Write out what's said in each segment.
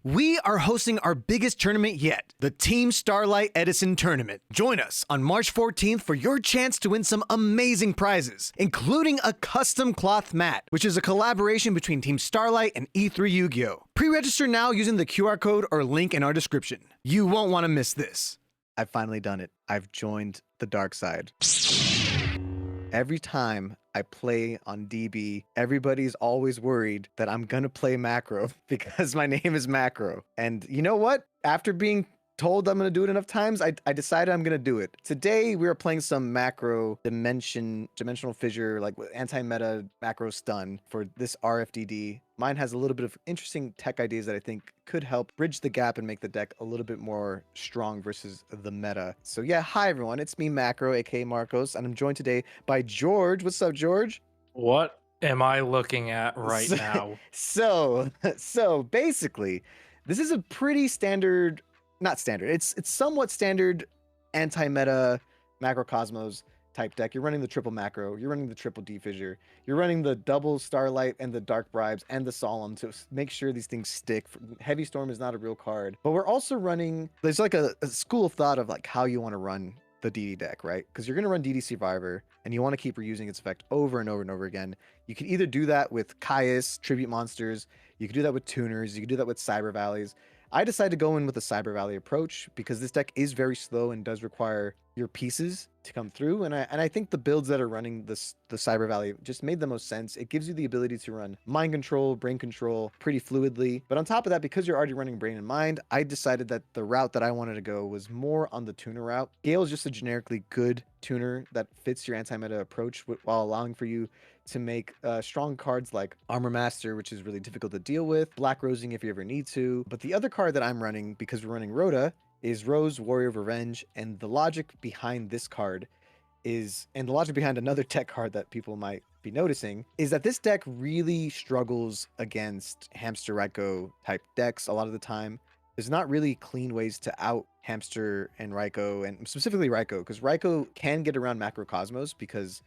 We are hosting our biggest tournament yet, the Team Starlight Edison Tournament. Join us on March 14th for your chance to win some amazing prizes, including a custom cloth mat, which is a collaboration between Team Starlight and E3 Yu-Gi-Oh! Pre-register now using the QR code or link in our description. You won't want to miss this. I've finally done it. I've joined the dark side. Every time I play on DB, everybody's always worried that I'm gonna play macro because my name is Macro. And you know what? After being told I'm gonna do it enough times, I decided I'm gonna do it. Today we are playing some macro dimensional fissure, like anti-meta macro stun for this RFDD. Mine has a little bit of interesting tech ideas that I think could help bridge the gap and make the deck a little bit more strong versus the meta. So yeah, hi everyone, it's me Macro, aka Marcos, and I'm joined today by George. What's up, George? What am I looking at right now? So basically, this is a pretty standard, not standard, it's somewhat standard anti-meta macrocosmos type deck. You're running the triple macro, you're running the triple D fissure, you're running the double Starlight and the dark bribes and the solemn to make sure these things stick. Heavy Storm is not a real card, but we're also running, there's like a school of thought of like how you want to run the DD deck, right? Because you're going to run DD Survivor and you want to keep reusing its effect over and over and over again. You can either do that with Caius, Tribute Monsters, you can do that with Tuners, you can do that with Cyber Valleys. I decided to go in with the Cyber Valley approach because this deck is very slow and does require your pieces to come through. And I think the builds that are running the Cyber Valley just made the most sense. It gives you the ability to run mind control, brain control pretty fluidly. But on top of that, because you're already running brain and mind, I decided that the route that I wanted to go was more on the tuner route. Gale is just a generically good tuner that fits your anti-meta approach while allowing for you to make strong cards like Armor Master, which is really difficult to deal with, Black Rosing if you ever need to. But the other card that I'm running, because we're running Rhoda, is Rose, Warrior of Revenge. And the logic behind this card is, and the logic behind another tech card that people might be noticing, is that this deck really struggles against Hamster Raikou type decks a lot of the time. There's not really clean ways to out Hamster and Raikou, and specifically Raikou, because Raikou can get around Macrocosmos because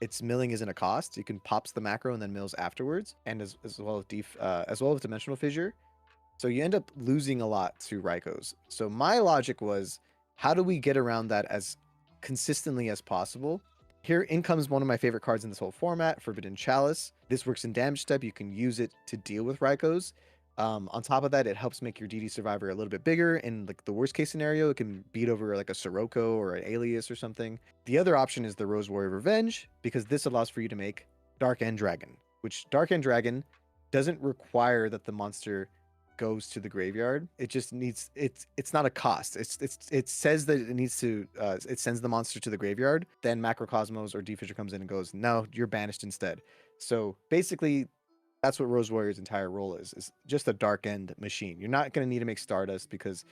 its milling isn't a cost. You can pops the macro and then mills afterwards, and as well as Dimensional Fissure. So you end up losing a lot to Raikous. So my logic was, how do we get around that as consistently as possible? Here in comes one of my favorite cards in this whole format, Forbidden Chalice. This works in damage step. You can use it to deal with Raikous. On top of that, it helps make your DD Survivor a little bit bigger. In like the worst case scenario, it can beat over like a Sirocco or an Alias or something. The other option is the Rose Warrior Revenge, because this allows for you to make Dark End Dragon, which Dark End Dragon doesn't require that the monster goes to the graveyard. It just needs, it's not a cost. It says that it needs to it sends the monster to the graveyard, then Macrocosmos or D-Fissure comes in and goes, no, you're banished instead. So basically that's what Rose Warrior's entire role is just a dark end machine. You're not going to need to make Stardust because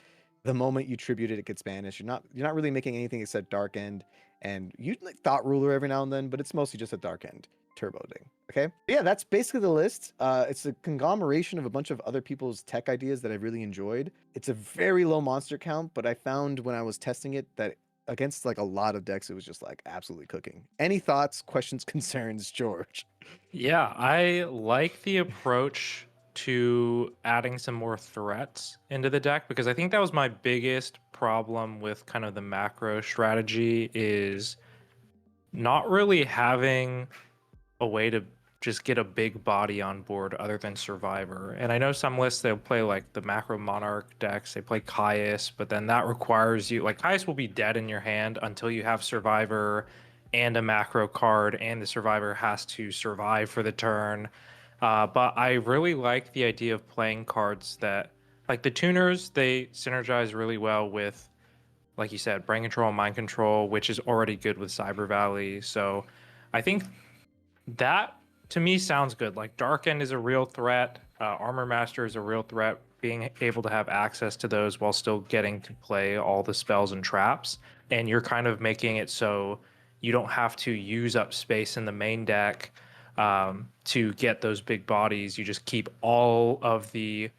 the moment you tribute it, it gets banished. You're not really making anything except dark end, and you like Thought Ruler every now and then, but it's mostly just a dark end turbo thing. Okay, yeah, that's basically the list. It's a conglomeration of a bunch of other people's tech ideas that I really enjoyed. It's a very low monster count, but I found when I was testing it that against like a lot of decks, it was just like absolutely cooking. Any thoughts, questions, concerns, George? Yeah, I like the approach to adding some more threats into the deck, because I think that was my biggest problem with kind of the macro strategy, is not really having a way to just get a big body on board other than Survivor. And I know some lists, they'll play like the Macro Monarch decks, they play Caius, but then that requires you, like Caius will be dead in your hand until you have Survivor and a macro card, and the Survivor has to survive for the turn. But I really like the idea of playing cards that, like the tuners, they synergize really well with, like you said, brain control and mind control, which is already good with Cyber Valley. So I think that to me sounds good. Like Dark End is a real threat. Armor Master is a real threat. Being able to have access to those while still getting to play all the spells and traps. And you're kind of making it so you don't have to use up space in the main deck to get those big bodies. You just keep all of the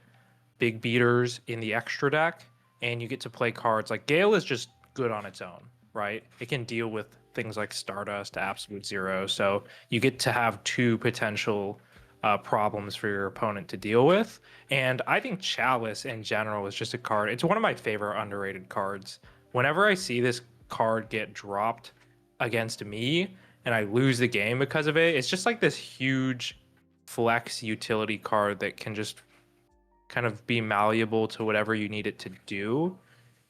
big beaters in the extra deck, and you get to play cards like Gale is just good on its own, right? It can deal with things like Stardust, Absolute Zero. So you get to have two potential problems for your opponent to deal with. And I think Chalice in general is just a card. It's one of my favorite underrated cards. Whenever I see this card get dropped against me and I lose the game because of it, it's just like this huge flex utility card that can just kind of be malleable to whatever you need it to do.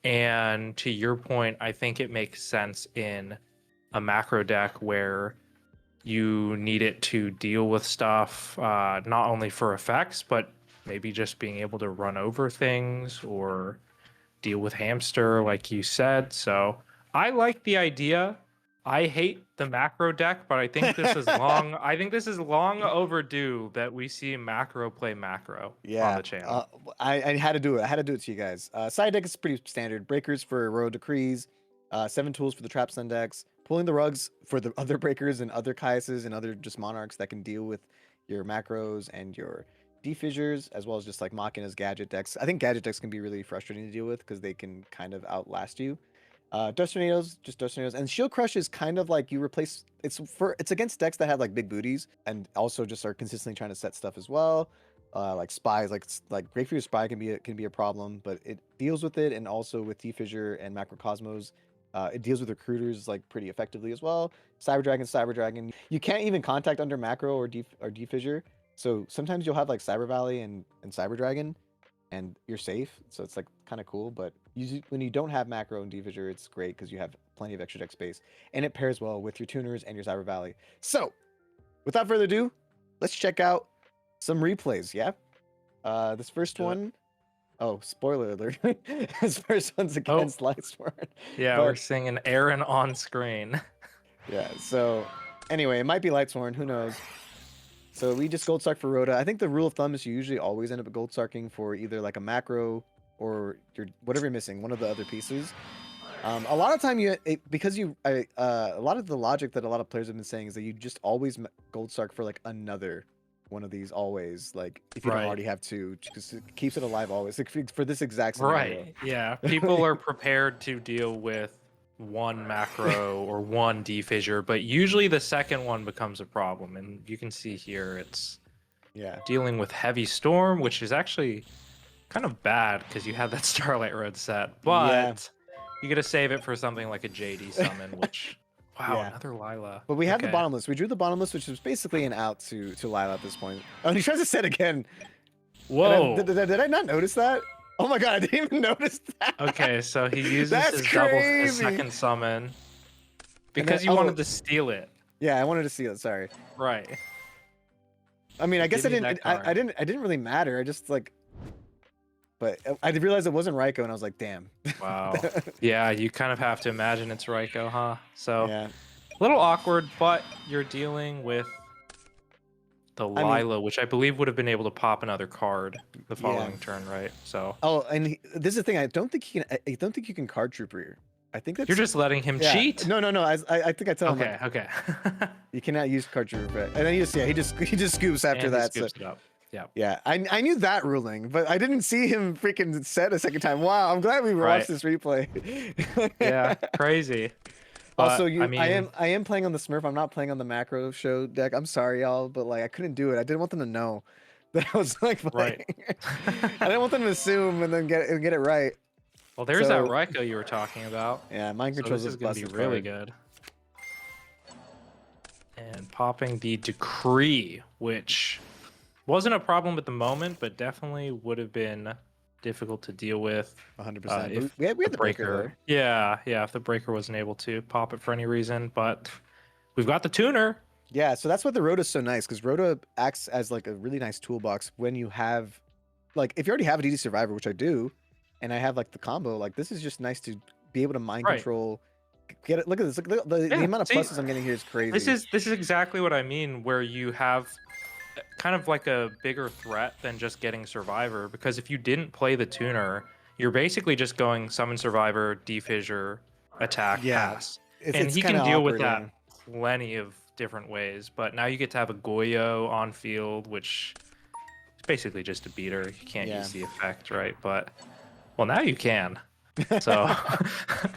And to your point, I think it makes sense in a macro deck where you need it to deal with stuff, not only for effects, but maybe just being able to run over things or deal with hamster, like you said. So I like the idea. I hate the macro deck, but I think this is long. I think this is long overdue that we see macro play macro on Yeah, the channel. I had to do it. I had to do it to you guys. Side deck is pretty standard. Breakers for road decrees, 7 tools for the trap sun decks, pulling the rugs for the other breakers and other Kaiases and other just monarchs that can deal with your macros and your defissures, as well as just like Machina's gadget decks. I think gadget decks can be really frustrating to deal with because they can kind of outlast you. Dust tornadoes, just dust tornadoes, and shield crush is kind of like you replace. It's against decks that have like big booties and also just are consistently trying to set stuff as well. Like spies, like Grapefruit Spy can be a problem, but it deals with it, and also with Defissure and Macrocosmos, it deals with recruiters like pretty effectively as well. Cyber Dragon, you can't even contact under Macro or Defissure, so sometimes you'll have like Cyber Valley and Cyber Dragon, and you're safe. So it's like kind of cool, but usually when you don't have Macro and Defissure, it's great because you have plenty of extra deck space, and it pairs well with your tuners and your Cyber Valley. So without further ado, let's check out some replays. Yeah. This first one, oh, spoiler alert. This first one's against Lightsworn. Yeah, But we're seeing an Aaron on screen. yeah, so anyway, it might be Lightsworn, who knows. So we just Gold Sark for Rhoda. I think the rule of thumb is you usually always end up Gold Sarking for either like a macro or your whatever you're missing, one of the other pieces. A lot of time a lot of the logic that a lot of players have been saying is that you just always Gold Sark for like another one of these always, like if you don't already have two, because it keeps it alive always, like, for this exact scenario. Right. Yeah. People are prepared to deal with one macro or one defissure, but usually the second one becomes a problem. And you can see here it's dealing with Heavy Storm, which is actually kind of bad because you had that Starlight Road set, but you got to save it for something like a JD summon, which another Lila. But we have the bottomless. We drew the bottomless, which was basically an out to Lila at this point. Oh, and he tries to set again. Whoa. Did I not notice that? Oh my god, I didn't even notice that. Okay, so he uses his second summon because you wanted to steal it. Yeah, I wanted to steal it. Sorry. Right. I mean, I guess I didn't really matter. I just like, but I realized it wasn't Raiko, and I was like, damn. Wow. Yeah, you kind of have to imagine it's Raiko, huh? So a little awkward, but you're dealing with the Lila, which I believe would have been able to pop another card the following turn, right? So. Oh, and this is the thing. I don't think you can card trooper here. I think that's. You're just letting him cheat. No. I think I tell him. Okay. You cannot use card trooper, and then he just scoops after that. Scoops it up. Yeah. Yeah. I knew that ruling, but I didn't see him freaking set a second time. Wow. I'm glad we watched this replay. Yeah. Crazy. Also, I am playing on the Smurf. I'm not playing on the macro show deck. I'm sorry, y'all, but like I couldn't do it. I didn't want them to know that I was like playing. I didn't want them to assume and then get it right. Well, there's that Raiko you were talking about. Yeah, mind control is going to be really good. And popping the Decree, which wasn't a problem at the moment, but definitely would have been difficult to deal with. 100%. We had the breaker. Yeah, if the breaker wasn't able to pop it for any reason, but we've got the tuner. Yeah, so that's why the Rhoda's so nice, because Rhoda acts as like a really nice toolbox when you have, like, if you already have a DD Survivor, which I do, and I have like the combo, like this is just nice to be able to mind control. Get it? Look at this. Look, the amount of pluses I'm getting here is crazy. This is exactly what I mean, where you have kind of like a bigger threat than just getting Survivor, because if you didn't play the tuner, you're basically just going summon Survivor, defissure, attack, pass. And he can deal with that plenty of different ways, but now you get to have a Goyo on field, which is basically just a beater. You can't use the effect, right? But well, now you can. So I'm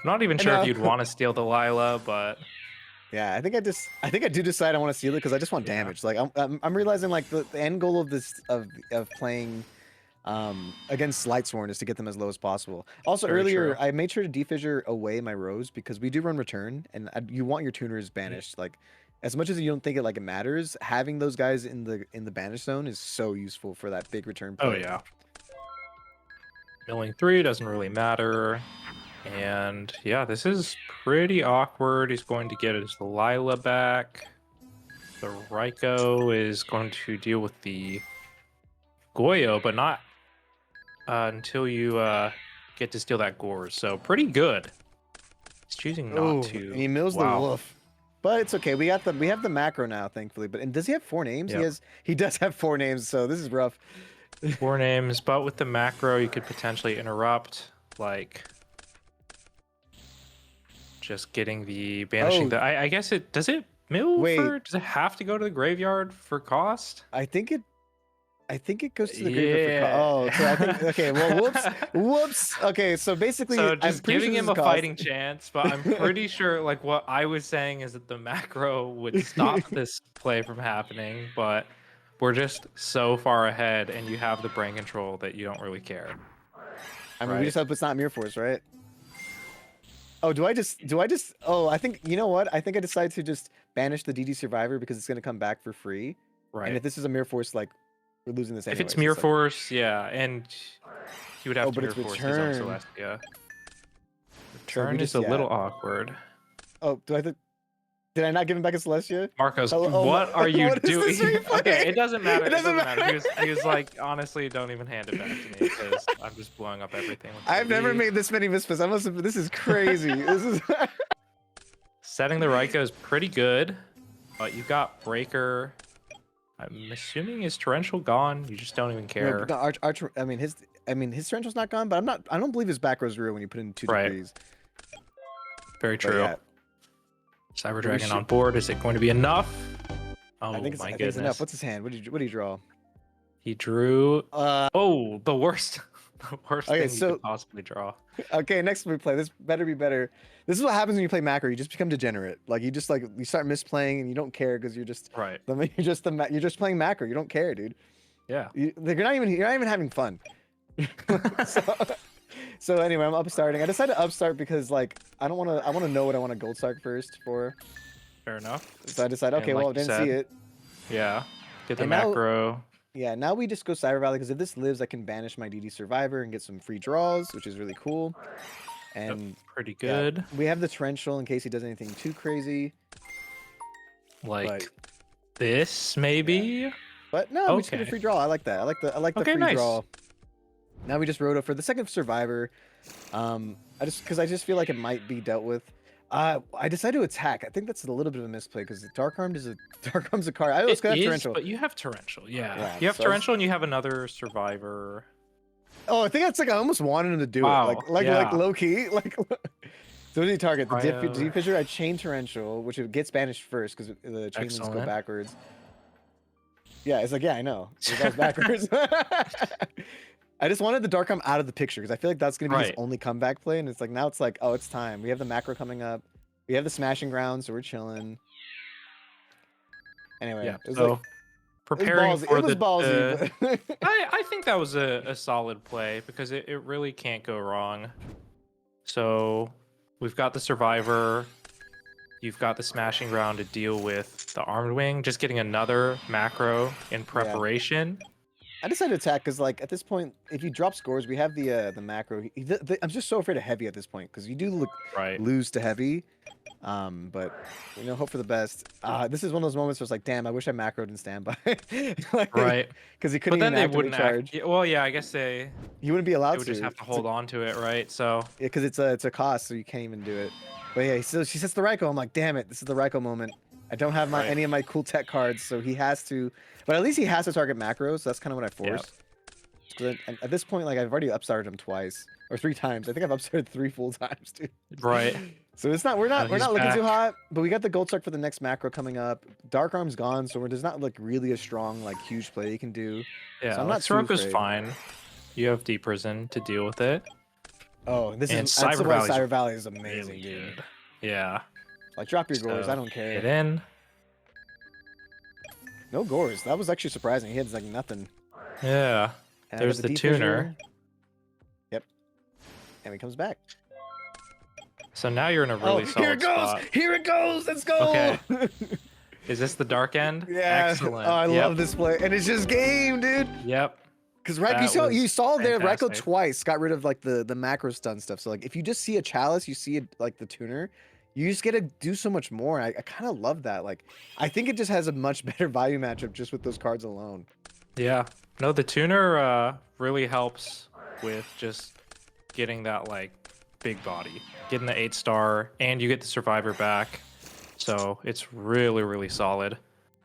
not even sure if you'd want to steal the Lila, but Yeah, I think I do decide I want to seal it because I just want Yeah. damage. Like I'm realizing like the end goal of this of playing against Lightsworn is to get them as low as possible. Also Very earlier true. I made sure to defissure away my rows because we do run return and you want your tuners Yeah. banished. Like as much as you don't think it matters, having those guys in the banish zone is so useful for that big return Oh play. yeah. Milling 3 doesn't really matter. And yeah, this is pretty awkward. He's going to get his Lila back. The Raikou is going to deal with the Goyo, but not until you get to steal that Gore. So pretty good. He's choosing not Oh, and to. he mills the Wow. wolf. But it's okay. We have the macro now, thankfully. But and does he have 4 names? Yep. He does have 4 names, so this is rough. 4 names, but with the macro, you could potentially interrupt, like just getting the banishing. Oh, I guess it does it mill wait. for. Does it have to go to the graveyard for cost? I think it goes to the graveyard for Yeah. oh, so I think okay, well whoops. Okay, so basically So I'm just pretty giving sure him this a is cost. fighting chance, but I'm pretty sure like what I was saying is that the macro would stop this play from happening, but we're just so far ahead and you have the brain control that you don't really care. I mean, we Right? just hope it's not Mirror Force, right? Oh, do I just oh, I think you know what? I think I decided to just banish the DD Survivor because it's going to come back for free. And Right. if this is a Mirror Force, like we're losing this If anyways. it's Mirror Like, Force, yeah, and he would have oh, to but Mirror it's Force his own return. Celestia. So we Return is just a yeah. little awkward. Oh, did I not give him back a Celestia? Marcos, Oh, what are you what is doing? this replay? Okay, it doesn't matter. It doesn't matter. matter. He was like, honestly, don't even hand it back to me because I'm just blowing up everything. With I've never the made this many misplays. This is crazy. This is Setting the Raikou is pretty good, but you got Breaker. I'm assuming is Torrential gone? You just don't even no, care. but I mean his torrential's not gone, but I don't believe his back row's real when you put in 2 Right. degrees. Very But true. yeah, Cyber Dragon on board. Is it going to be enough? Oh I think my it's goodness. enough. What's his hand? What did he draw? He drew. Uh Oh, the worst. The worst Okay, thing you so- could possibly draw. okay, next we play. This better be better. This is what happens when you play macro. You just become degenerate. Like you just you start misplaying and you don't care because you're just Right. you're just playing macro. You don't care, dude. Yeah. You're not even having fun. So anyway, I'm upstarting. I decided to upstart because like I want to know what I want to gold start first for. Fair enough. So I decided, And okay, like well, I you didn't said, see it. Yeah. Get the And now- macro. Yeah, now we just go Cyber Valley because if this lives, I can banish my DD Survivor and get some free draws, which is really cool. And Pretty yeah, good. we have the Torrential in case he does anything too crazy. Like this, maybe. But no, we just get a Okay. free draw. I like that. I like the Okay, free nice. draw. Now we just Roto for the second Survivor. Because I just feel like it might be dealt with. I decided to attack. I think that's a little bit of a misplay because the Dark Arm's a card. I always It got is, Torrential. but you have Torrential. Yeah. Yeah, You have so I Torrential and you have another Survivor. Oh, I think that's like I almost wanted him to do Wow, it. Like yeah. low key. Like so what did he target? The Cryo. Deep Fissure, I chain Torrential, which it gets banished first because the chain links go Excellent. backwards. Yeah, it's like, yeah, I know. It goes backwards. I just wanted the Dark Arm out of the picture because I feel like that's gonna be his Right. only comeback play, and it's like now it's like, oh, it's time. We have the macro coming up. We have the smashing ground, so we're chilling. Anyway, Yeah. it was So like, preparing for it was the. ballsy. But I think that was a solid play because it really can't go wrong. So we've got the Survivor. You've got the Smashing Ground to deal with the Armed Wing. Just getting another macro in preparation. I decided to attack because, like, at this point, if you drop scores, we have the macro. I'm just so afraid of heavy at this point because you do Right. lose to heavy. But you know, hope for the best. This is one of those moments where it's like, damn, I wish I macroed in standby. Like, Right. because he But couldn't then even they activate wouldn't charge. Well, yeah, I guess they He wouldn't be allowed would to. just have to hold on to it, right? So Yeah, because it's a cost, so you can't even do it. But yeah, so she sets the Raikou. I'm like, damn it, this is the Raikou moment. I don't have Right. any of my cool tech cards, so he has to. But at least he has to target macros. So that's kind of what I forced. Because at this point, like I've already upstarted him twice or 3 times. I think I've upstarted 3 full times, dude. right. So it's not we're not He's looking too back. hot, but we got the gold start for the next macro coming up. Dark Arm's gone, so there's not like really a strong like huge play you can do. Yeah, So I'm like, not too Soroka's afraid. fine. You have Deep Prison to deal with it. Oh, this And is that's Cyber why Valley's Cyber Valley is amazing, Really dude. good. Yeah. Like, drop your gores. So I don't get care. in. No gores. That was actually surprising. He had like nothing. Yeah. And I got There's the tuner. Yep. And he comes back. So now you're in a Oh, really here it solid goes! spot. Here it goes! Let's go! Okay. Is this the dark end? Yeah. Excellent. Oh, I Yep. love this play. And it's just game, dude. Yep. Because That you was saw there, Raiko fantastic. twice got rid of like the macro stun stuff. So like if you just see a chalice, you see it like the tuner, you just get to do so much more. I kind of love that. Like I think it just has a much better value matchup just with those cards alone. Yeah. No, the tuner really helps with just getting that like big body, getting the 8-star, and you get the survivor back. So it's really, really solid.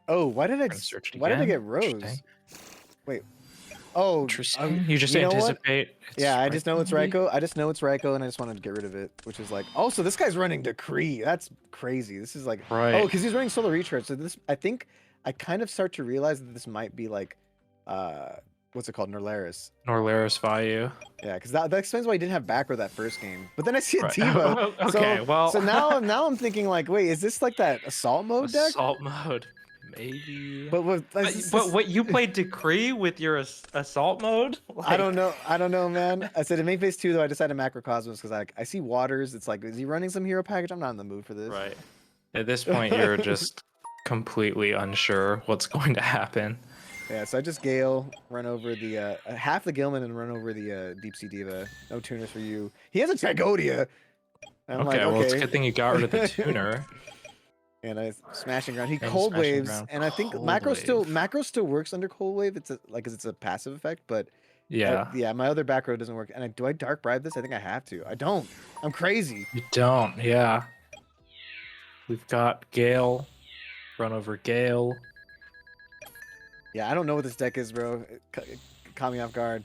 Oh, why did I Again. get Rose? Interesting. Wait. Oh, Interesting. You just you know what? anticipate. Yeah, I just know it's maybe? Raiko. I just know it's Raiko, and I just wanted to get rid of it, which is like, oh, so this guy's running Decree. That's crazy. This is like, Right. oh, because he's running Solar Recharge. So this, I think, I kind of start to realize that this might be like, what's it called, Norlaris. Norlaris value. Yeah, because that explains why he didn't have back row that first game. But then I see a Right. Diva. Okay, well. So now I'm thinking like, wait, is this like that assault mode deck? Assault mode. Maybe. But what you played Decree with your assault mode? Like, I don't know, man. I said in main phase 2 though, I decided Macrocosmos because I see Waters. It's like, is he running some hero package? I'm not in the mood for this. Right. At this point, you're just completely unsure what's going to happen. Yeah, so I just Gale, run over the half the Gilman and run over the Deep Sea Diva. No tuners for you. He has a Tragodia. I'm Okay, like, well, it's a okay. good thing you got rid of the tuner. And I smashing ground. He And cold smashing waves, ground. and I think Cold macro wave. still works under cold wave. It's it's a passive effect, but Yeah. yeah, my other back row doesn't work. And do I dark bribe this? I think I have to. I don't. I'm crazy. You don't, yeah. We've got Gale. Run over Gale. Yeah, I don't know what this deck is, bro. It caught me off guard.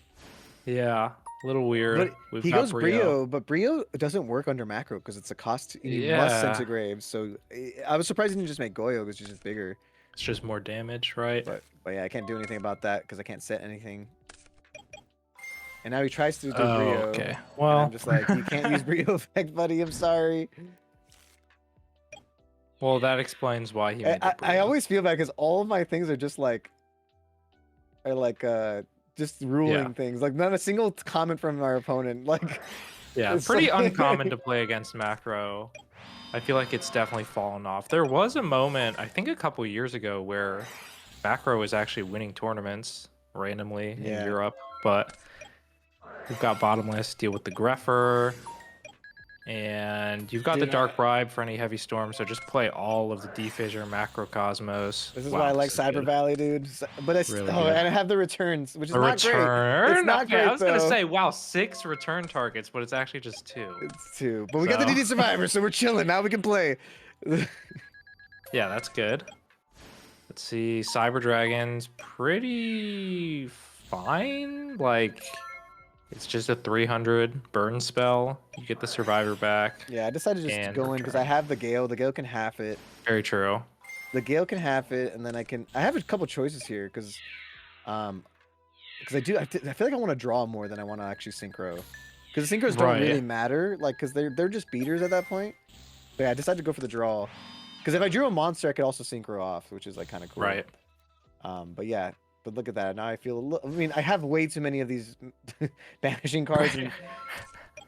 Yeah, a little weird. But We've he got goes Brio, but Brio doesn't work under macro because it's a cost. You must send to graves. So I was surprised he didn't just make Goyo because he's just bigger. It's just more damage, right? But yeah, I can't do anything about that because I can't set anything. And now he tries to do Brio. Okay. Well, I'm just like, you can't use Brio effect, buddy. I'm sorry. well, that explains why he made the I Brio. always feel bad because all of my things are just like just ruling things. Like not a single comment from our opponent. Like Yeah, it's pretty like- uncommon to play against macro. I feel like it's definitely fallen off. There was a moment, I think a couple years ago, where macro was actually winning tournaments randomly in Europe, but we've got bottomless, deal with the Greffer, and you've got the Dark Bribe for any heavy storm, so just play all of the D-Fissure, Macrocosmos. This is why I like Cyber Valley, dude. But it's Really and good. I have the returns, which is A not great. return? It's not Okay, great, I was gonna though. say, wow, 6 return targets, but it's actually just 2. It's 2. But we got the So- DD Survivor, so we're chilling. Now we can play. Yeah, that's good. Let's see, Cyber Dragon's pretty fine. Like, it's just a 300 burn spell. You get the survivor back. Yeah, I decided just to And go in because return. I have the Gale. The Gale can half it. Very true. The Gale can half it, and then I have a couple choices here because I feel like I want to draw more than I want to actually synchro. Because the synchros don't really matter, like because they're just beaters at that point. But yeah, I decided to go for the draw. Because if I drew a monster, I could also synchro off, which is like kind of cool. Right. But yeah, but look at that. Now I feel a little. I mean, I have way too many of these banishing cards. And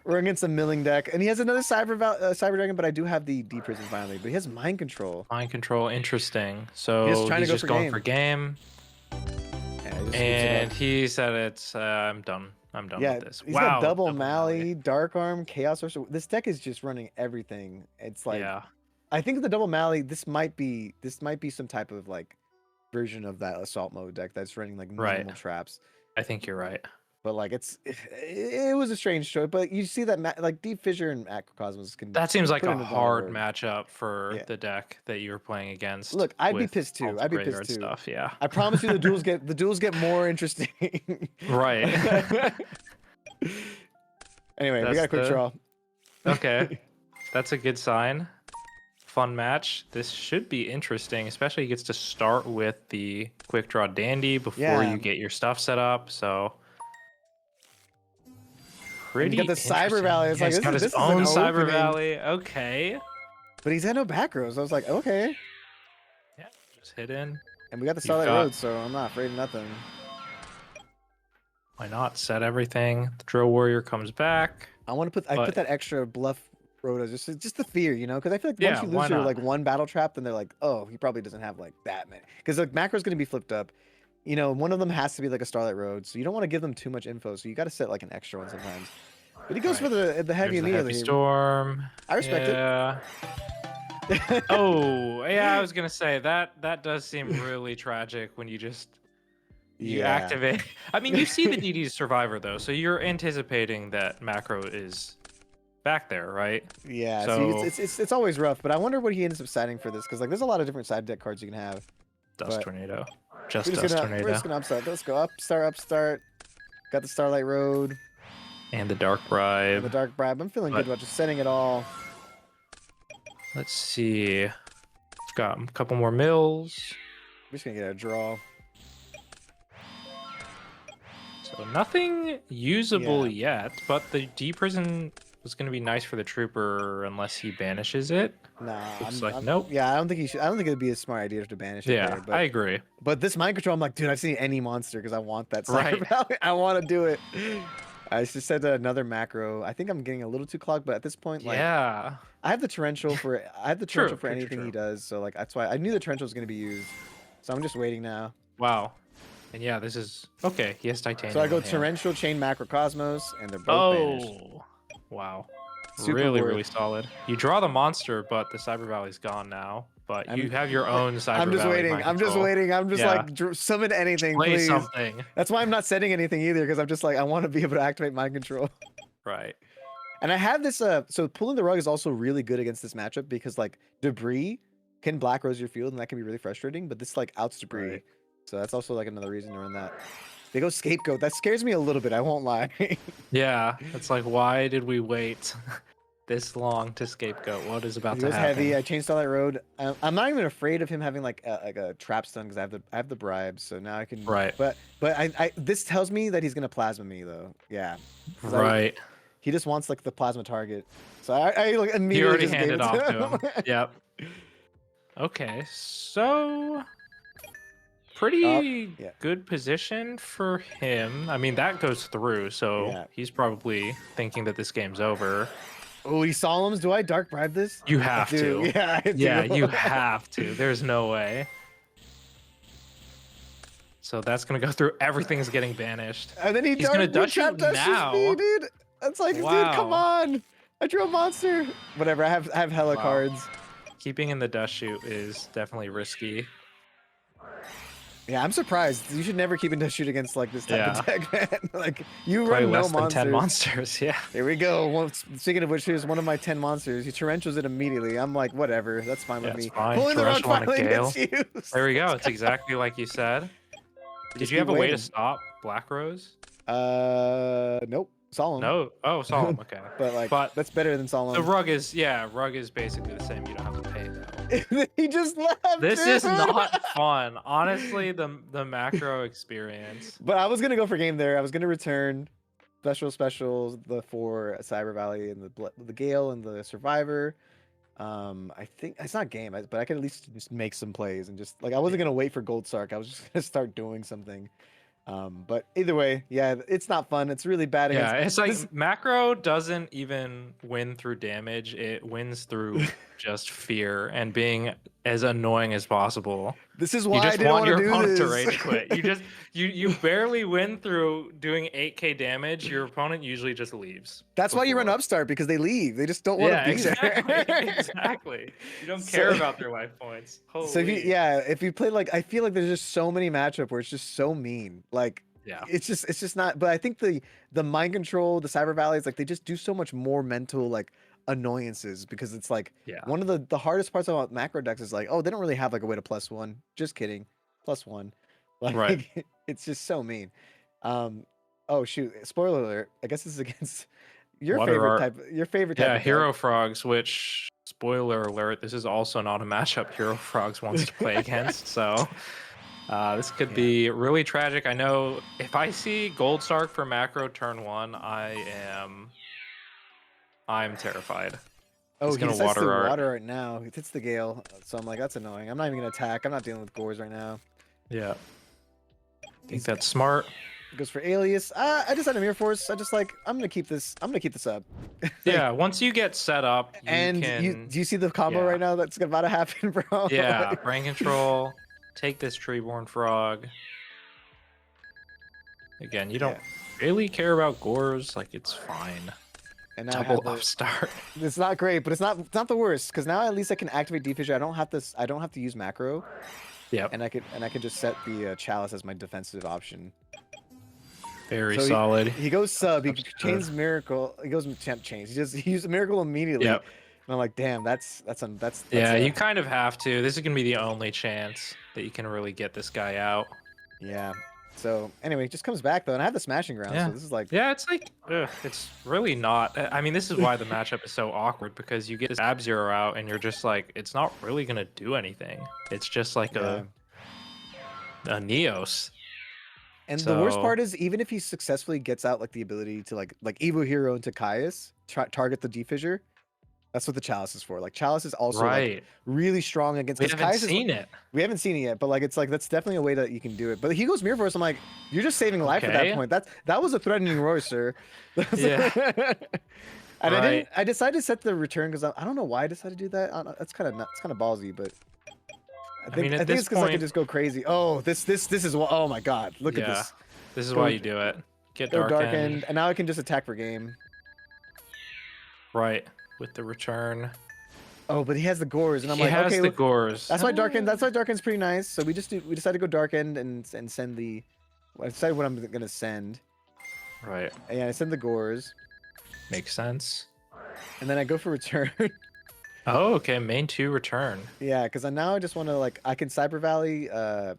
we're against a milling deck, and he has another Cyber Dragon, but I do have the D Prison finally. But he has Mind Control. Mind control, interesting. So He's trying to go just for going game. for game, Yeah, he just swoops it and up. he said it's I'm done. I'm done with this. He's Wow. got double Mally, Dark Arm, Chaos Sorcerer. This deck is just running everything. It's like Yeah. I think the double Mally. This might be some type of like version of that assault mode deck that's running like minimal traps. I think you're right. But like it was a strange choice. But you see that like Deep Fissure and Macrocosmos can. That seems like put a in lot of hard work. matchup for the deck that you were playing against. Look, I'd be with pissed too. all the I'd be graveyard pissed too. Stuff. Yeah. I promise you, the duels get more interesting. Right. Anyway, we got a quick draw. Okay, that's a good sign. Fun match. This should be interesting, especially he gets to start with the quick draw dandy before you get your stuff set up. So pretty. You got the Cyber interesting. Valley. It's like He's got this his is own an Cyber opening. Valley. Okay. But he's had no back rows. I was like, okay. Yeah, just hit in. And we got the You've Starlight got- Road, so I'm not afraid of nothing. Why not set everything? The drill warrior comes back. I want to put I put that extra bluff road as just the fear, you know, because I feel like once Yeah, you why lose your not? like one battle trap, then they're like, oh, he probably doesn't have like that many. Because like macro's gonna be flipped up. You know, one of them has to be like a Starlight Road, so you don't want to give them too much info. So you got to set like an extra one sometimes. But he goes Right. for the heavy Here's the immediately. heavy storm. I respect Yeah. Oh, yeah, I was gonna say that does seem really tragic when you just you Yeah. activate. I mean, you see the DD survivor though, so you're anticipating that macro is back there, right? Yeah, So see, it's always rough, but I wonder what he ends up setting for this because like there's a lot of different side deck cards you can have. dust But tornado, we're just just dust gonna tornado, upstart. Let's go upstart. Got the Starlight Road and the dark and bribe. the Dark Bribe. I'm feeling But- good about just setting it all. Let's see. We've got a couple more mills. We're just gonna get a draw. So nothing usable yet, but the deprison was going to be nice for the trooper unless he banishes it. Nah, Looks like nope. Yeah, I don't think he should. I don't think it'd be a smart idea to banish it Yeah, there. I agree. But this mind control, I'm like, dude, I've seen any monster because I want that Right. Cyber Valley. I want to do it. I just said another macro. I think I'm getting a little too clogged, but at this point, like, Yeah. I have the torrential for True, for anything he does. So like that's why I knew the torrential was gonna be used. So I'm just waiting now. Wow. And yeah, this is okay. He has titanium. So I go in hand. torrential, chain macrocosmos, and they're both banished. Oh, wow. Super really, worth. really solid. You draw the monster, but the Cyber Valley's gone now. But you have your own Cyber I'm just Valley waiting. mind I'm just control. waiting. I'm just Yeah. like summon anything, Play please. something. That's why I'm not setting anything either, because I'm just like I want to be able to activate mind control. Right. And I have this so pulling the rug is also really good against this matchup because like debris can black rose your field and that can be really frustrating, but this like outs debris. Right. So that's also like another reason to run that. They go scapegoat. That scares me a little bit, I won't lie. Yeah. It's like, why did we wait this long to scapegoat? What is about He to goes happen? heavy. I changed Starlight Road. I'm not even afraid of him having like a trap stun because I have the bribes, so now I can. Right. But I this tells me that he's gonna plasma me though. Yeah. 'Cause Right. He just wants like the plasma target. So I like immediately He already just gave handed it off to to him. Yep. Okay, so pretty yeah. good position for him. I mean, that goes through, so Yeah. he's probably thinking that this game's over. Oh, he solemns. Do I dark bribe this? You have I do. to. Yeah, I do. Yeah, you have to. There's no way. So that's gonna go through. Everything's getting banished. And then He's gonna dust shoot now. me, dude. That's like, dude, come Wow. on. I drew a monster. Whatever. I have hella Wow. cards. Keeping in the dust shoot is definitely risky. Yeah, I'm surprised. You should never keep into shoot against like this type of deck, man. Like you Probably run no less than monsters. 10 monsters. Yeah. Here we go. Well, speaking of which, here's one of my 10 monsters. He torrentials it immediately. I'm like, whatever. That's fine Yeah, with it's me. fine. Pulling the rug Torrential on a finally Gale. gets used. There we go. It's exactly like you said. Did Just you have keep a way to waiting. stop Black Rose? Nope. Solemn. No. Oh, Solemn. Okay. But like, But that's better than Solemn. the rug is rug is basically the same. You don't have to pay though. He just left. This is dude. not fun. Honestly, the macro experience. But I was gonna go for game there. I was gonna return specials, the 4 Cyber Valley and the Gale and the Survivor. I think it's not game, but I could at least just make some plays and just like I wasn't gonna wait for Gold Sark. I was just gonna start doing something. But either way, yeah, it's not fun. It's really bad. Yeah, against, it's like this- macro doesn't even win through damage. It wins through just fear and being as annoying as possible. This is You why I just didn't want want to your do opponent to this. rage quit. You just you barely win through doing 8k damage. Your opponent usually just leaves. That's why you run before. upstart because they leave. They just don't want to be exactly. there. Exactly. You don't So- care about their life points. Holy. So if you play like I feel like there's just so many matchup where it's just so mean. Like Yeah. it's just not. But I think the mind control, the Cyber Valleys, like they just do so much more mental like annoyances because it's like Yeah. one of the hardest parts about macro decks is like, oh, they don't really have like a way to +1. Just kidding, +1. Like Right. it's just so mean. Oh shoot, spoiler alert. I guess this is against your Water favorite art. type. Your favorite type. Yeah, of Hero deck. Frogs, which spoiler alert, this is also not a matchup Hero Frogs wants to play against. So this could be really tragic. I know if I see Gold Sark for macro turn 1, I'm terrified. Oh, He's he gonna decides to water art. water art now. He hits the gale, so I'm like, that's annoying. I'm not even gonna attack. I'm not dealing with gores right now. Yeah, I think He's that's smart. goes for Alias. I just had a Mirror Force. I just like I'm gonna keep this. I'm gonna keep this up. Like, Yeah, once you get set up, you and can. do you see the combo Yeah, right now that's about to happen, bro? yeah. Like, Brain control. Take this treeborn frog. Again, you don't yeah. really care about gores. Like it's fine. And now I Double have the. upstart. It's not great, but it's not the worst because now at least I can activate Defissure. I don't have to use macro, Yep. and I can just set the Chalice as my defensive option. Very So solid. he goes sub. He Substitute. chains Miracle. He goes temp chains. He used Miracle immediately. Yep. And I'm like, damn, that's Yeah, you kind of have to. This is gonna be the only chance that you can really get this guy out. yeah. So anyway, he just comes back though, and I have the smashing ground. Yeah. So this is like, Yeah, it's like, it's really not. I mean, this is why the matchup is so awkward because you get this Ab Zero out and you're just like, it's not really gonna do anything. It's just like yeah. a Neos. And the worst So- part is, even if he successfully gets out like the ability to like Evo Hero into Caius, target the defissure. That's what the Chalice is for. Like Chalice is also like right. really strong against. We 'cause haven't Caius is, seen it. we haven't seen it yet, but like it's like that's definitely a way that you can do it. But he goes Mirror Force. I'm like, you're just saving life at that Okay. point. That was a threatening roar, sir. Yeah. And Right. I decided to set the return because I don't know why I decided to do that. That's kind of it's kind of ballsy, but mean, at I think this it's because I can point- just go crazy. Oh, this is what. Oh my God, look at Yeah. this. This is Go- why you do it. Get Go dark, dark end. end, and now I can just attack for game. Right. With the return. Oh, but he has the gores, and I'm He like, has okay, the look, gores. that's why dark end. That's why dark end's pretty nice. So we decided to go dark end and send the. I decided what I'm gonna send. Right. And yeah, I send the gores, Makes sense. and then I go for return. Oh, okay. Main 2 return. Yeah, because now I just want to like I can Cyber Valley. I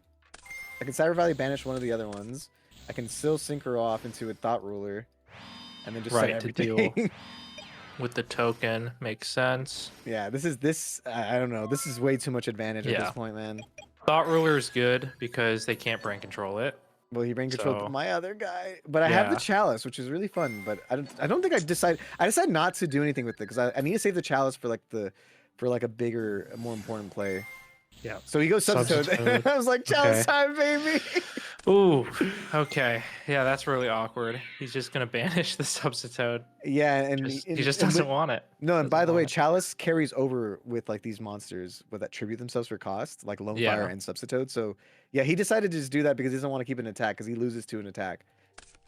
can Cyber Valley banish one of the other ones. I can still synchro off into a Thought Ruler, and then just set Right, to deal. everything. With the token. Makes sense. Yeah, I don't know. This is way too much advantage at Yeah. this point, man. Thought Ruler is good because they can't brain control it. Well, he brain controlled So- my other guy, but I have the Yeah. Chalice, which is really fun. But I don't think I decided not to do anything with it because I need to save the Chalice for like a bigger, more important play. Yeah. So he goes Substitute. Substitute. I was like, Chalice Okay. time, baby. Ooh. Okay. Yeah, that's really awkward. He's just gonna banish the Substitute. Yeah, and He just doesn't want it. No, and Doesn't by the way, want it. Chalice carries over with like these monsters with that tribute themselves for cost, like Lone Yeah. Fire and Substitute. So yeah, he decided to just do that because he doesn't want to keep an attack because he loses to an attack.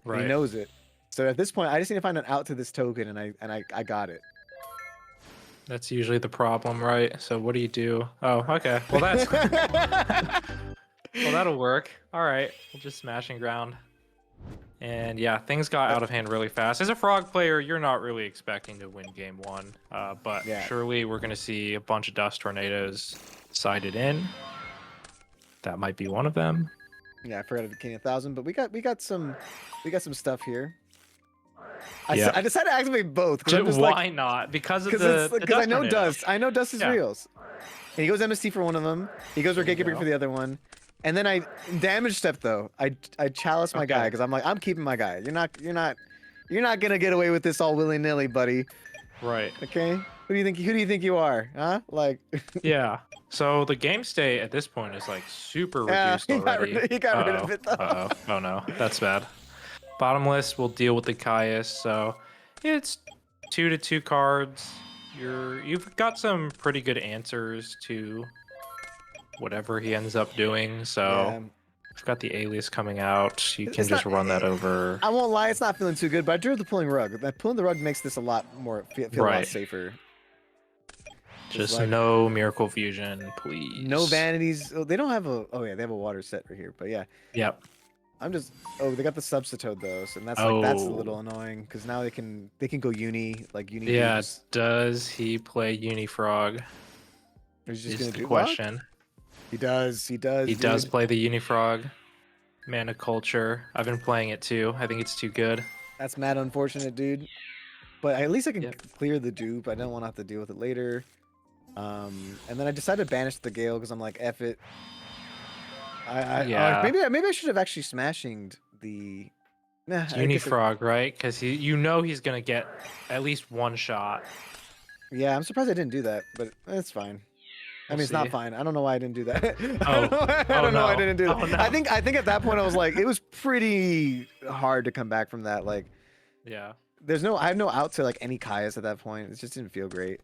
And Right. he knows it. So at this point, I just need to find an out to this token, and I got it. That's usually the problem, right? So what do you do? Oh, okay. Well, that's well, that'll work. All right, we'll just smashing ground. And yeah, things got out of hand really fast. As a frog player, you're not really expecting to win game 1, but Yeah. surely we're gonna see a bunch of dust tornadoes sided in. That might be one of them. Yeah, I forgot the King 1000, but we got some stuff here. Yeah. I decided to activate both I'm just Why like not? Because of because the I know tornado. dust. I know dust is Yeah. real. And he goes MST for one of them. He goes Reggae Break go. for the other one. And then I damage step though. I chalice my guy Okay. because I'm like I'm keeping my guy. You're not gonna get away with this all willy nilly, buddy. Right. Okay. Who do you think you are? Huh? Like Yeah. So the game state at this point is like super Yeah, reduced he got already. rid- he got rid of it, though. Uh-oh. Oh no, that's bad. Bottomless will deal with the Caius, so it's 2/2 cards. You've got some pretty good answers to whatever he ends up doing. So yeah. we've got the alias coming out. You can It's just not- run that over. I won't lie, it's not feeling too good, but I drew the pulling rug. That pulling the rug makes this a lot more feel a lot Right. safer. Just like- no miracle fusion, please. No vanities. Oh, they don't have a. Oh yeah, they have a water set right here. But yeah, Yep. I'm just. Oh, they got the Substitute though, so that's like that's a Oh. little annoying because now they can go uni like uni. Yeah. moves. Does he play Unifrog? He's just Is gonna the do question. What? He does. He does. He does dude. play the Unifrog. Mana Culture. I've been playing it too. I think it's too good. That's mad unfortunate, dude. But at least I can Yep. clear the dupe. I don't want to have to deal with it later. And then I decided to banish the Gale because I'm like, F it. Yeah. Maybe I should have actually smashinged the. Nah, I guess it- Unifrog, right? Because you know he's gonna get at least one shot. Yeah, I'm surprised I didn't do that, but it's fine. I We'll mean, it's not see. fine. I don't know why I didn't do that. Oh, I oh don't know why I no, didn't do that. oh I no. think at that point I was like, it was pretty hard to come back from that. Like, Yeah. I have no out to like any Kaias at that point. It just didn't feel great.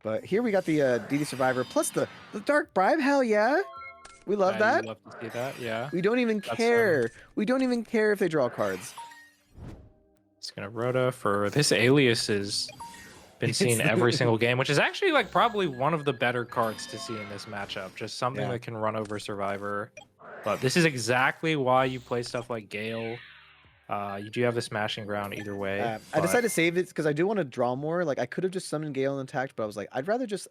But here we got the DD Survivor plus the Dark Bribe. Hell yeah, we love You that. love to see that. Yeah. We don't even That's care. We don't even care if they draw cards. It's gonna Rhoda for this alias has been seen every single game, which is actually like probably one of the better cards to see in this matchup. Just something Yeah. that can run over Survivor. But this is exactly why you play stuff like Gale. You do have the smashing ground either way. I but decided to save it because I do want to draw more. Like I could have just summoned Gale and attacked, but I was like, I'd rather just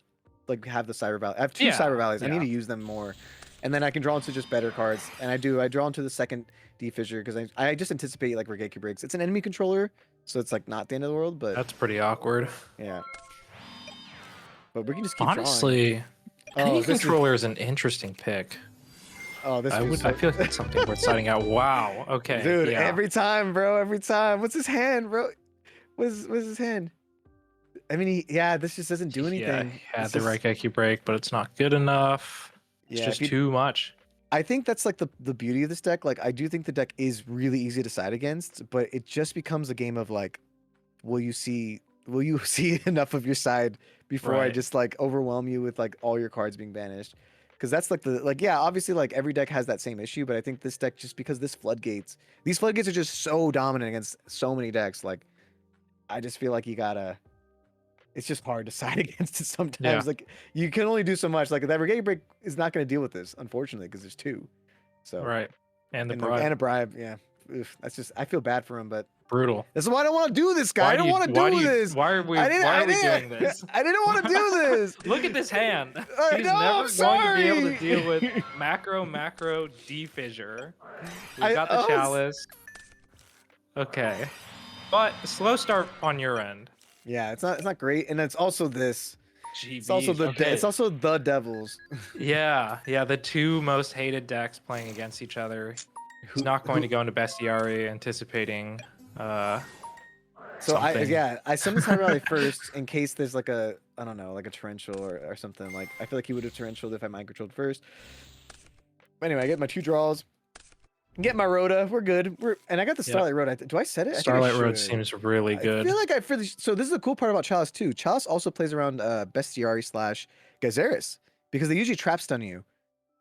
like have the Cyber Valley. I have two Yeah, Cyber Valleys. I need yeah. to use them more, and then I can draw into just better cards. And I do. I draw into the second D Fissure because I just anticipate like Regeki breaks. It's an enemy controller, so it's like not the end of the world. But That's pretty awkward. yeah. But we can just keep drawing. Honestly, enemy controller is an interesting pick. Oh, this I feel like that's something worth citing out. Wow. Okay. Dude, yeah. every time, bro. Every time. What's his hand, bro? What's his hand? I mean, this just doesn't do anything. Yeah, he had It's the just- Raigeki break, but it's not good enough. It's Yeah, just if you- too much. I think that's like the beauty of this deck. Like, I do think the deck is really easy to side against, but it just becomes a game of like, will you see enough of your side before I Right. just like overwhelm you with like all your cards being banished? Because that's like obviously like every deck has that same issue, but I think this deck just because these floodgates are just so dominant against so many decks. Like, I just feel like it's just hard to side against it sometimes. Yeah. Like you can only do so much. Like that Brigade break is not going to deal with this, unfortunately, because there's two. So Right. And the and, bribe. and a bribe, yeah. Oof, that's just I feel bad for him, but Brutal. this is why I don't want to do this, guy. Why I don't want to do this. Why are we I doing didn't- this? I didn't want to do this. Look at this hand. I He's know, never I'm going sorry. to be able to deal with macro D-fissure. We got the I was- chalice. Okay. But slow start on your end. Yeah, it's not great, and it's also this. It's GBs. also Okay. it's also the Devils. Yeah, the two most hated decks playing against each other. He's not going to go into Bestiary anticipating So something. I summoned Cyber Valley first in case there's like a I don't know, like a torrential or something. Like I feel like he would have torrentialed if I mind controlled first. But anyway, I get my two draws. Get my Rhoda. We're good. And I got the Yeah. Starlight Road. Do I set it? I think I Starlight Road should. seems really good. I feel like so this is the cool part about Chalice too. Chalice also plays around Bestiary / Gazeris because they usually trap stun you,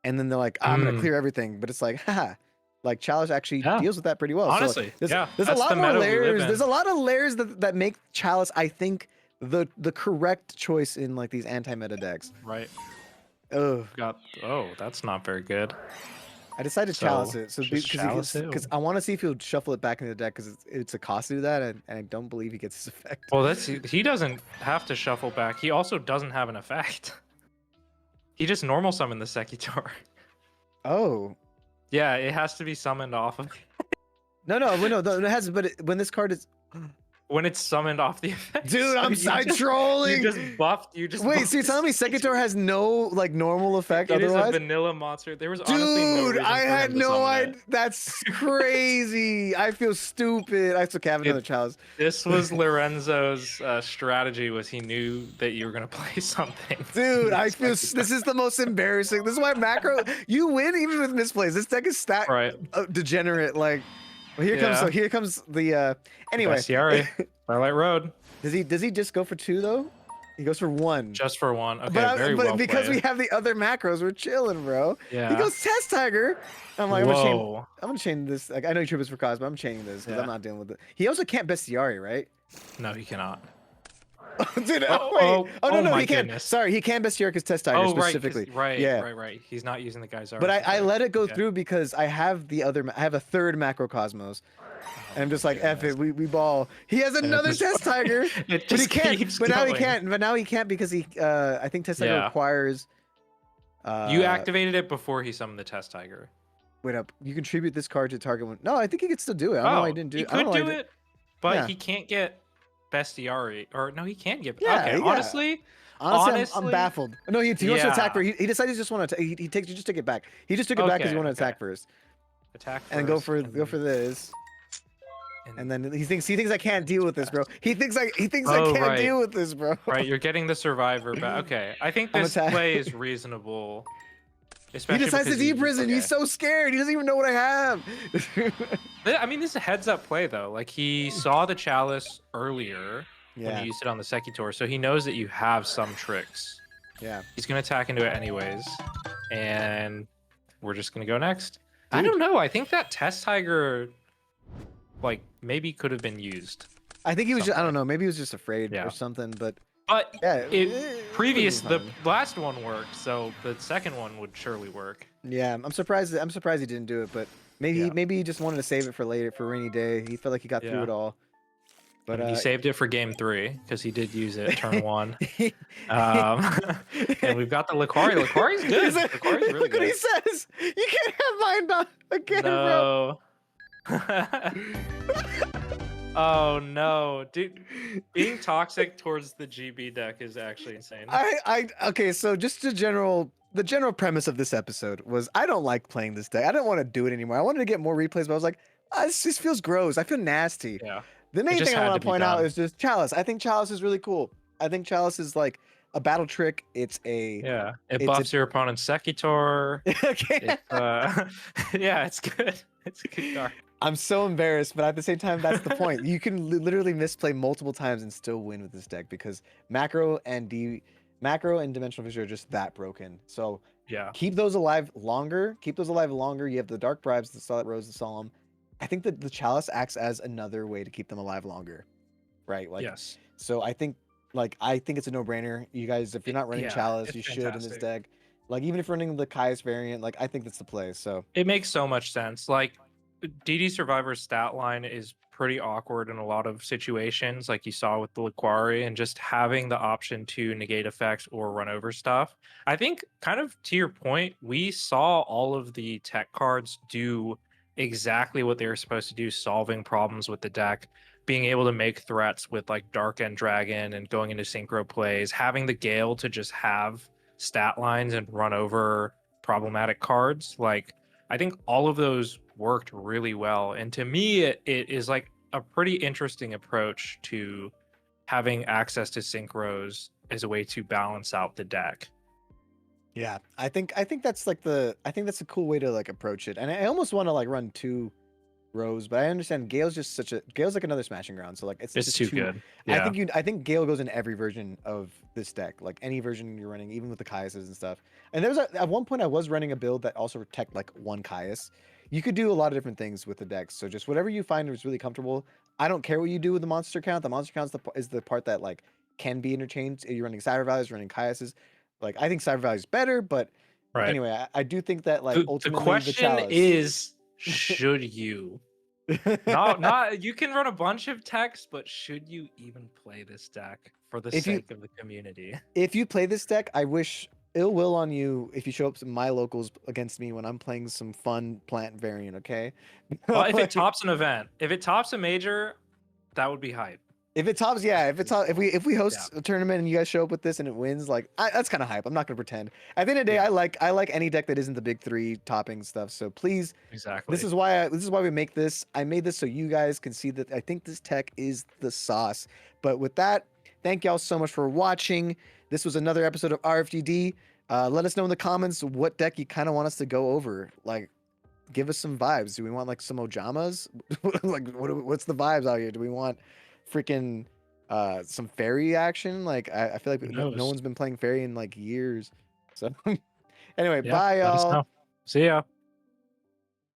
and then they're like, I'm gonna clear everything, but it's like, haha. Like Chalice actually deals with that pretty well. Honestly, so, there's a that's lot the more meta we live layers. in. There's a lot of layers that make Chalice, I think, the correct choice in like these anti-meta decks. Right. Oh, That's not very good. I decided to Chalice it. So just Chalice it? because I want to see if he'll shuffle it back into the deck because it's a cost to do that, and I don't believe he gets his effect. Well, he doesn't have to shuffle back. He also doesn't have an effect. He just normal summoned the Sekitor. Oh. Yeah, it has to be summoned off of No, it has. But when this card is, when it's summoned off the effect. dude, I'm side trolling. You just buffed. You just wait. buffed So you're telling me Sekitor has no like normal effect It is otherwise? a vanilla monster. There was honestly no Dude, reason I for had him to no summon idea. it. That's crazy. I feel stupid. I took have another Chalice. This was Lorenzo's strategy. Was he knew that you were gonna play something. Dude, I feel this is the most embarrassing. This is why macro you win even with misplays. This deck is stacked Right. degenerate. Like, well, here comes the anyway. Bestiary. Starlight Road. Does he just go for 2 though? He goes for 1. Just for one. Okay, but very well because played. we have the other macros, we're chilling, bro. Yeah. He goes Test Tiger. I'm like, Whoa. I'm gonna chain this. Like, I know you trip is for cause, but I'm chaining this because Yeah. I'm not dealing with it. He also can't Bestiary, right? No, he cannot. Dude, Oh, no, my he can't. goodness. Sorry, he can Bestiary because Test Tiger Oh, right, 'cause- specifically. right, Yeah. right. He's not using the guy's But I let it go through because I have I have a third Macrocosmos. And I'm just like, F it, we ball. He has another just- Test Tiger, It but he just can't. keeps But now he going. can't. But now he can't because he. I think Test Tiger Yeah. requires. You activated it before he summoned the Test Tiger. Wait up. You contribute this card to target one. No, I think he could still do it. I don't know why he didn't do He it. I don't could know why do he did- it, but Yeah. he can't get Bestiary. Or no, he can get. Yeah, okay, yeah. honestly, Honestly, I'm honestly- baffled. No, he wants to attack Yeah. first. He decided he just want to. He takes. You just take it back. He just took it back because he wanted to attack first. attack And go first, for this. And then he thinks I can't deal with this, bro. He thinks I Oh, can't right. deal with this, bro. Right, you're getting the survivor back. Okay, I think I'm this attack. play is reasonable, He especially decides to because he. de-prison. He's Okay. so scared. He doesn't even know what I have. I mean, this is a heads-up play though. Like he saw the chalice earlier when you Yeah, used it on the Sekitor, so he knows that you have some tricks. yeah, He's gonna attack into it anyways, and we're just gonna go next. I dude. don't know. I think that test tiger, like, maybe could have been used I think he was. I someday. don't know. Maybe he was just afraid or Yeah, something. But but yeah, the fine. last one worked, so the second one would surely work. Yeah, I'm surprised. I'm surprised he didn't do it. But Yeah, maybe he just wanted to save it for later, for a rainy day. He felt like he got through yeah. it all. I But mean, he saved it for game 3 because he did use it turn 1. he- Um, and we've got the Laquari. Laquari's good. Laquari's really look what he good. says. You can't have mine done again, bro. No. Oh no, dude! Being toxic towards the GB deck is actually insane. Okay, so just the general premise of this episode was I don't like playing this deck. I don't want to do it anymore. I wanted to get more replays, but I was like, this just feels gross. I feel nasty. Yeah, The it main just thing I had want to to be point out done. is just Chalice. I think Chalice is really cool. I think Chalice is like a battle trick. Yeah, it it's buffs your opponent's Sekitor. okay. Yeah, it's good. It's a good card. I'm so embarrassed, but at the same time, that's the point. You can literally misplay multiple times and still win with this deck because macro and dimensional fissure are just that broken. So Yeah, keep those alive longer. Keep those alive longer. You have the Dark Bribes, the Starlight Rose, the Solemn. I think that the Chalice acts as another way to keep them alive longer, right? Like, yes. so I think it's a no-brainer. You guys, if you're not running Yeah, Chalice, it's you should in this fantastic. deck. Like, even if you're running the Caius variant, like I think that's the play. So It makes so much sense. Like DD Survivor's stat line is pretty awkward in a lot of situations, like you saw with the Laquari, and just having the option to negate effects or run over stuff. I think, kind of to your point, we saw all of the tech cards do exactly what they were supposed to do, solving problems with the deck, being able to make threats with like Dark End Dragon and going into synchro plays, having the Gale to just have stat lines and run over problematic cards. Like, I think all of those worked really well. And to me, it is like a pretty interesting approach to having access to synchros as a way to balance out the deck. yeah, I think that's a cool way to like approach it. And I almost want to like run 2 rows, but I understand Gale's like another smashing ground. So like it's It's just too too. good. Yeah. I think Gale goes in every version of this deck, like any version you're running, even with the Caiuses and stuff. And at one point I was running a build that also protect like one Caius. You could do a lot of different things with the decks. So just whatever you find is really comfortable. I don't care what you do with the monster count. The monster count is the part that like can be interchanged. If you're running Cyber Values, running Caiuses. Like I think Cyber Value is better, but Right. anyway, I do think that like The ultimately the question Chalice. is, should you? Not you can run a bunch of techs, but should you even play this deck for the if you sake of the community? if you play this deck, I wish ill will on you if you show up to my locals against me when I'm playing some fun plant variant, okay? Well, if it Like, tops an event, if it tops a major, that would be hype. if it tops, yeah, if we host Yeah. a tournament and you guys show up with this and it wins, like that's kind of hype. I'm not gonna pretend. At the end of the day, Yeah. I like any deck that isn't the big 3 topping stuff. So please, Exactly. this is why we make this. I made this so you guys can see that I think this tech is the sauce. But with that, thank y'all so much for watching. This was another episode of RFGD. Let us know in the comments what deck you kind of want us to go over. Like, give us some vibes. Do we want like some Ojamas? Like, what's the vibes out here? Do we want freaking some fairy action? Like, I feel like Who no knows? one's been playing fairy in like years. So anyway, Yeah, bye let us y'all. know. See ya.